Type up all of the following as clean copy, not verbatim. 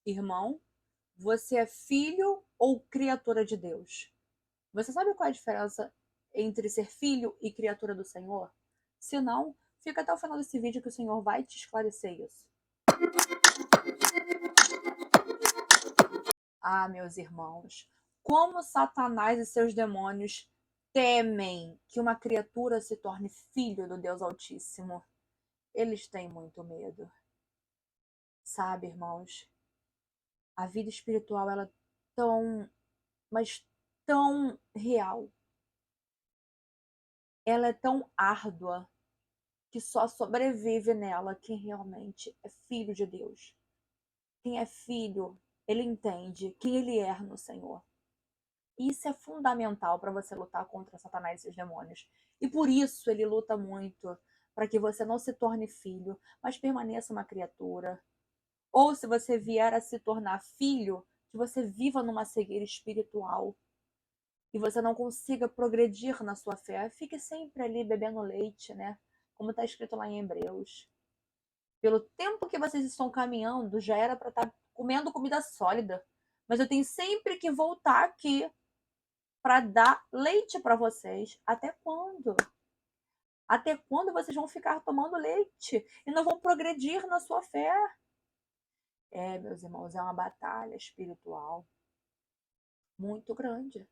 Irmão, você é filho ou criatura de Deus? Você sabe qual é a diferença entre ser filho e criatura do Senhor? Se não, fica até o final desse vídeo que o Senhor vai te esclarecer isso. Ah, meus irmãos, como Satanás e seus demônios temem que uma criatura se torne filho do Deus Altíssimo. Eles têm muito medo. Sabe, irmãos, a vida espiritual ela é tão, mas tão real. Ela é tão árdua que só sobrevive nela quem realmente é filho de Deus. Quem é filho, ele entende quem ele é no Senhor. Isso é fundamental para você lutar contra Satanás e seus demônios. E por isso ele luta muito para que você não se torne filho, mas permaneça uma criatura. Ou se você vier a se tornar filho, que você viva numa cegueira espiritual e você não consiga progredir na sua fé. Fique sempre ali bebendo leite, né? Como está escrito lá em Hebreus. Pelo tempo que vocês estão caminhando, já era para estar comendo comida sólida. Mas eu tenho sempre que voltar aqui para dar leite para vocês. Até quando? Até quando vocês vão ficar tomando leite e não vão progredir na sua fé? É, meus irmãos, é uma batalha espiritual muito grande.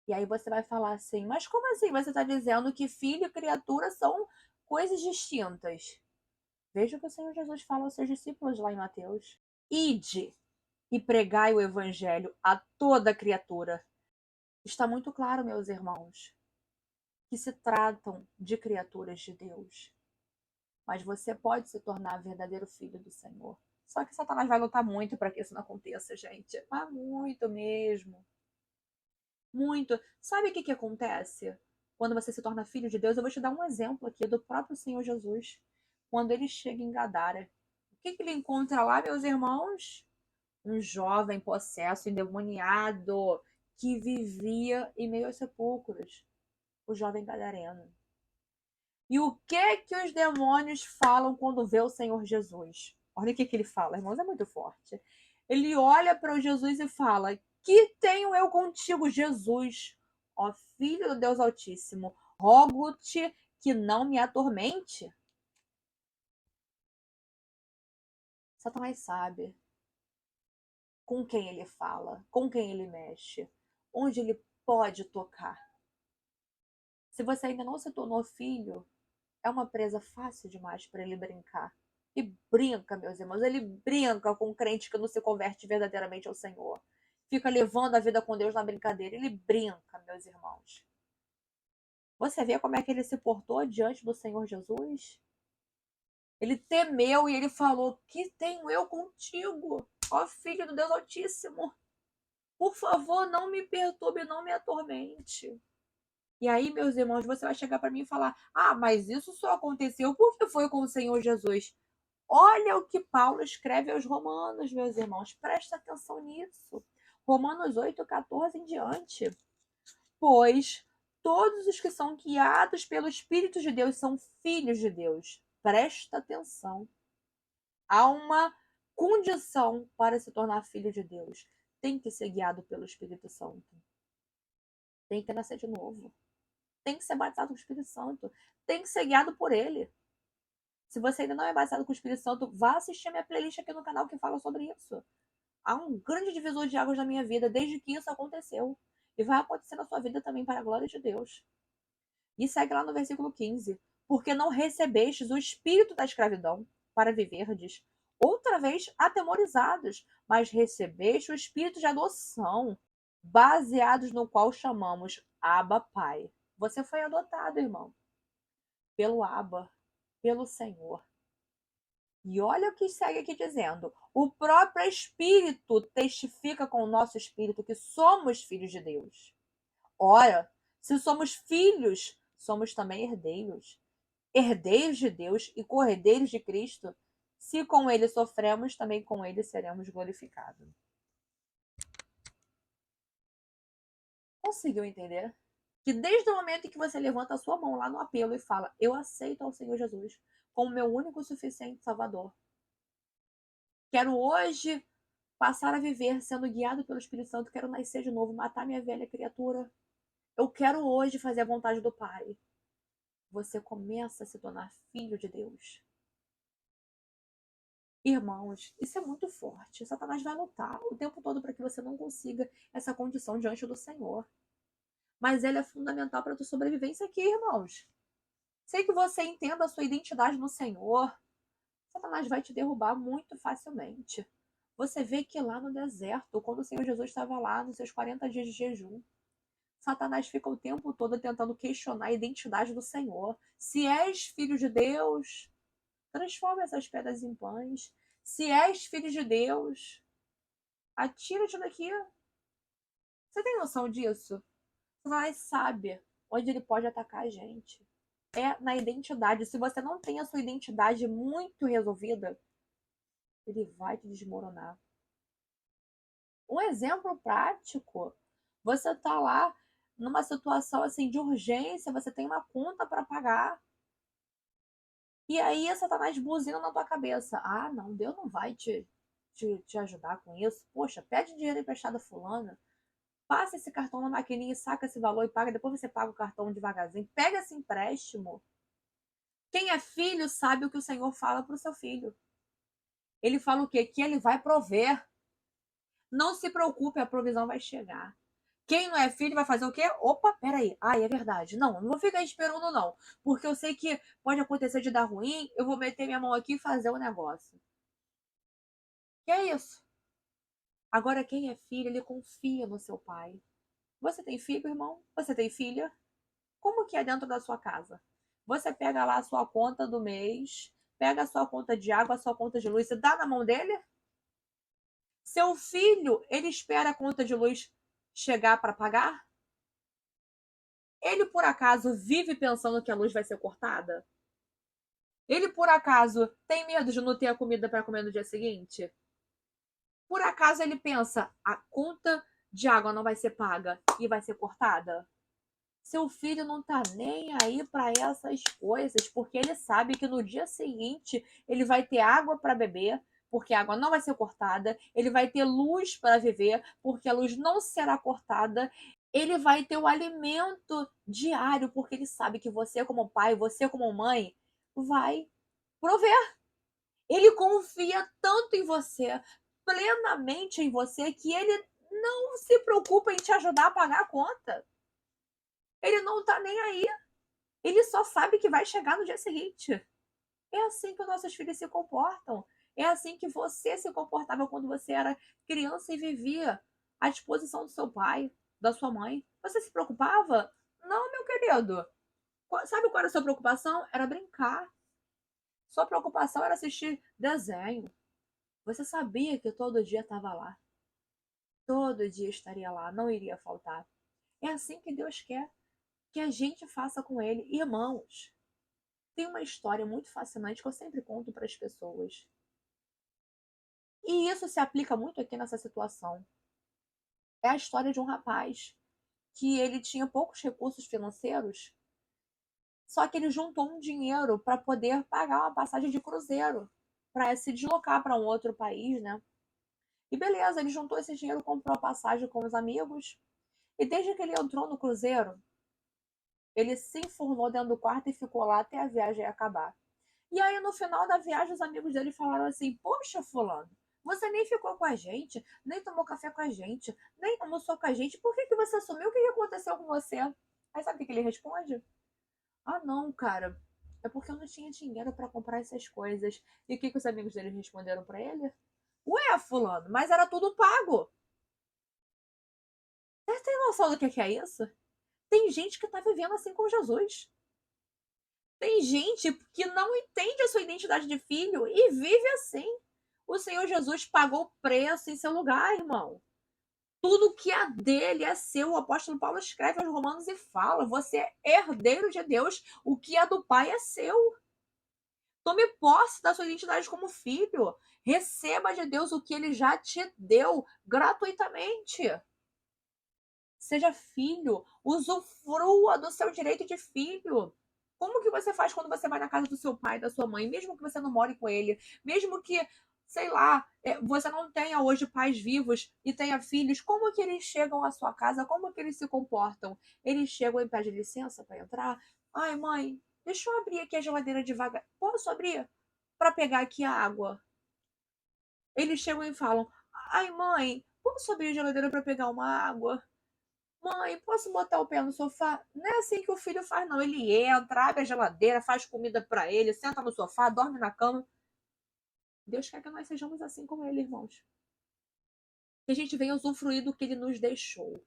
E aí você vai falar assim, mas como assim você está dizendo que filho e criatura são coisas distintas? Veja o que o Senhor Jesus fala aos seus discípulos lá em Mateus. Ide e pregai o evangelho a toda criatura. Está muito claro, meus irmãos, que se tratam de criaturas de Deus. Mas você pode se tornar verdadeiro filho do Senhor. Só que Satanás vai lutar muito para que isso não aconteça, gente. Mas muito mesmo. Muito. Sabe o que acontece? Quando você se torna filho de Deus, eu vou te dar um exemplo aqui do próprio Senhor Jesus. Quando ele chega em Gadara. O que ele encontra lá, meus irmãos? Um jovem possesso, endemoniado, que vivia em meio aos sepulcros. O jovem gadareno. E o que os demônios falam quando vê o Senhor Jesus? Olha o que ele fala, irmãos, é muito forte. Ele olha para o Jesus e fala: Que tenho eu contigo, Jesus, ó Filho do Deus Altíssimo? Rogo-te que não me atormente. Satanás sabe com quem ele fala, com quem ele mexe, onde ele pode tocar. Se você ainda não se tornou filho, é uma presa fácil demais para ele brincar. E brinca, meus irmãos, ele brinca com o crente que não se converte verdadeiramente ao Senhor. Fica levando a vida com Deus na brincadeira. Ele brinca, meus irmãos. Você vê como é que ele se portou diante do Senhor Jesus? Ele temeu e ele falou: Que tenho eu contigo, ó Filho do Deus Altíssimo? Por favor, não me perturbe, não me atormente. E aí, meus irmãos, você vai chegar para mim e falar: Ah, mas isso só aconteceu porque foi com o Senhor Jesus. Olha o que Paulo escreve aos Romanos, meus irmãos. Presta atenção nisso. Romanos 8, 14 em diante. Pois todos os que são guiados pelo Espírito de Deus são filhos de Deus. Presta atenção. Há uma condição para se tornar filho de Deus. Tem que ser guiado pelo Espírito Santo. Tem que nascer de novo. Tem que ser batizado com o Espírito Santo. Tem que ser guiado por ele. Se você ainda não é batizado com o Espírito Santo, vá assistir a minha playlist aqui no canal que fala sobre isso. Há um grande divisor de águas na minha vida desde que isso aconteceu. E vai acontecer na sua vida também para a glória de Deus. E segue lá no versículo 15. Porque não recebestes o espírito da escravidão para viverdes outra vez atemorizados, mas recebeste o espírito de adoção, baseados no qual chamamos Abba Pai. Você foi adotado, irmão, pelo Abba, pelo Senhor. E olha o que segue aqui dizendo: o próprio Espírito testifica com o nosso espírito que somos filhos de Deus. Ora, se somos filhos, somos também herdeiros. Herdeiros de Deus e co-herdeiros de Cristo. Se com ele sofremos, também com ele seremos glorificados. Conseguiu entender? Que desde o momento em que você levanta a sua mão lá no apelo e fala: Eu aceito ao Senhor Jesus como meu único e suficiente Salvador, Quero hoje passar a viver sendo guiado pelo Espírito Santo. Quero nascer de novo, matar minha velha criatura. Eu quero hoje fazer a vontade do Pai. Você começa a se tornar filho de Deus. Irmãos, isso é muito forte. Satanás vai lutar o tempo todo para que você não consiga essa condição diante do Senhor. Mas ele é fundamental para a tua sobrevivência aqui, irmãos. Sei que você entenda a sua identidade no Senhor. Satanás vai te derrubar muito facilmente. Você vê que lá no deserto, quando o Senhor Jesus estava lá nos seus 40 dias de jejum, Satanás fica o tempo todo tentando questionar a identidade do Senhor. Se és filho de Deus, transforma essas pedras em pães. Se és filho de Deus, atira-te daqui. Você tem noção disso? Satanás sabe onde ele pode atacar a gente. É na identidade. Se você não tem a sua identidade muito resolvida, ele vai te desmoronar. Um exemplo prático, você tá lá numa situação assim de urgência, você tem uma conta para pagar. E aí Satanás buzina na tua cabeça. Ah, não, Deus não vai te ajudar com isso. Poxa, pede dinheiro emprestado a fulana. Passa esse cartão na maquininha e saca esse valor e paga. Depois você paga o cartão devagarzinho. Pega esse empréstimo. Quem é filho sabe o que o Senhor fala para o seu filho. Ele fala o quê? Que ele vai prover. Não se preocupe, a provisão vai chegar. Quem não é filho vai fazer o quê? Opa, peraí. Ah, é verdade. Não vou ficar esperando, não. Porque eu sei que pode acontecer de dar ruim, eu vou meter minha mão aqui e fazer o negócio. Que é isso? Agora, quem é filho, ele confia no seu pai. Você tem filho, irmão? Você tem filha? Como que é dentro da sua casa? Você pega lá a sua conta do mês, pega a sua conta de água, a sua conta de luz, você dá na mão dele? Seu filho, ele espera a conta de luz chegar para pagar? Ele, por acaso, vive pensando que a luz vai ser cortada? Ele, por acaso, tem medo de não ter a comida para comer no dia seguinte? Por acaso ele pensa, a conta de água não vai ser paga e vai ser cortada? Seu filho não tá nem aí para essas coisas, porque ele sabe que no dia seguinte ele vai ter água para beber, porque a água não vai ser cortada, ele vai ter luz para viver, porque a luz não será cortada, ele vai ter o alimento diário, porque ele sabe que você como pai, você como mãe, vai prover. Ele confia tanto em você, plenamente em você, que ele não se preocupa em te ajudar a pagar a conta. Ele não tá nem aí. Ele só sabe que vai chegar no dia seguinte. É assim que os nossos filhos se comportam. É assim que você se comportava quando você era criança e vivia à disposição do seu pai, da sua mãe. Você se preocupava? Não, meu querido. Sabe qual era a sua preocupação? Era brincar. Sua preocupação era assistir desenho. Você sabia que todo dia estava lá. Todo dia estaria lá, não iria faltar. É assim que Deus quer que a gente faça com ele. Irmãos, tem uma história muito fascinante que eu sempre conto para as pessoas. E isso se aplica muito aqui nessa situação. É a história de um rapaz que ele tinha poucos recursos financeiros, só que ele juntou um dinheiro para poder pagar uma passagem de cruzeiro, para se deslocar para um outro país, né? E beleza, ele juntou esse dinheiro, comprou a passagem com os amigos, e desde que ele entrou no cruzeiro, ele se enfurnou dentro do quarto e ficou lá até a viagem acabar. E aí, no final da viagem, os amigos dele falaram assim: poxa, fulano, você nem ficou com a gente, nem tomou café com a gente, nem almoçou com a gente, por que você sumiu? O que aconteceu com você? Aí sabe o que ele responde? Ah, não, cara, é porque eu não tinha dinheiro para comprar essas coisas. E o que os amigos dele responderam para ele? Ué, fulano, mas era tudo pago. Você tem noção do que é isso? Tem gente que tá vivendo assim com Jesus. Tem gente que não entende a sua identidade de filho e vive assim. O Senhor Jesus pagou o preço em seu lugar, irmão. Tudo que é dele é seu. O apóstolo Paulo escreve aos Romanos e fala: você é herdeiro de Deus. O que é do Pai é seu. Tome posse da sua identidade como filho. Receba de Deus o que ele já te deu gratuitamente. Seja filho. Usufrua do seu direito de filho. Como que você faz quando você vai na casa do seu pai, da sua mãe, mesmo que você não more com ele, mesmo que sei lá, você não tenha hoje pais vivos e tenha filhos, como que eles chegam à sua casa? Como que eles se comportam? Eles chegam e pedem licença para entrar? Ai, mãe, deixa eu abrir aqui a geladeira devagar. Posso abrir? Para pegar aqui a água. Eles chegam e falam: ai, mãe, posso abrir a geladeira para pegar uma água? Mãe, posso botar o pé no sofá? Não é assim que o filho faz, não. Ele entra, abre a geladeira, faz comida para ele, senta no sofá, dorme na cama. Deus quer que nós sejamos assim com ele, irmãos. Que a gente venha usufruir do que ele nos deixou.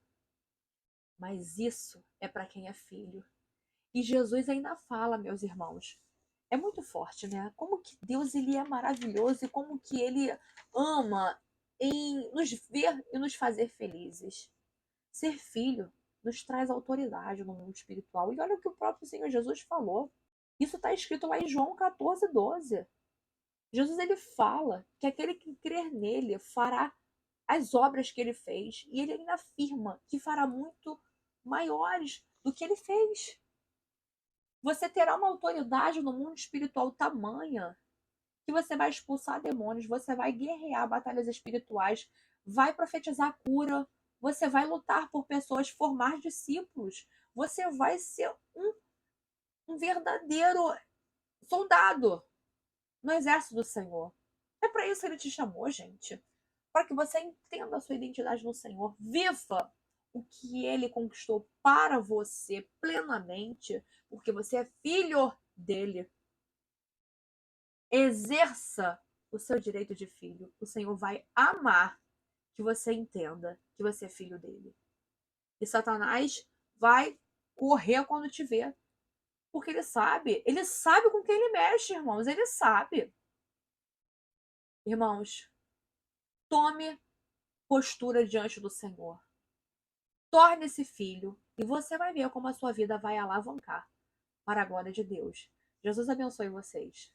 Mas isso é para quem é filho. E Jesus ainda fala, meus irmãos. É muito forte, né? Como que Deus ele é maravilhoso e como que ele ama em nos ver e nos fazer felizes. Ser filho nos traz autoridade no mundo espiritual. E olha o que o próprio Senhor Jesus falou. Isso está escrito lá em João 14:12. Jesus ele fala que aquele que crer nele fará as obras que ele fez. E ele ainda afirma que fará muito maiores do que ele fez. Você terá uma autoridade no mundo espiritual tamanha que você vai expulsar demônios, você vai guerrear batalhas espirituais, vai profetizar cura, você vai lutar por pessoas, formar discípulos, você vai ser um verdadeiro soldado no exército do Senhor. É para isso que ele te chamou, gente. Para que você entenda a sua identidade no Senhor. Viva o que ele conquistou para você plenamente, porque você é filho dele. Exerça o seu direito de filho. O Senhor vai amar que você entenda que você é filho dele. E Satanás vai correr quando te vê. Porque ele sabe com quem ele mexe, irmãos, ele sabe. Irmãos, tome postura diante do Senhor. Torne-se filho e você vai ver como a sua vida vai alavancar para a glória de Deus. Jesus abençoe vocês.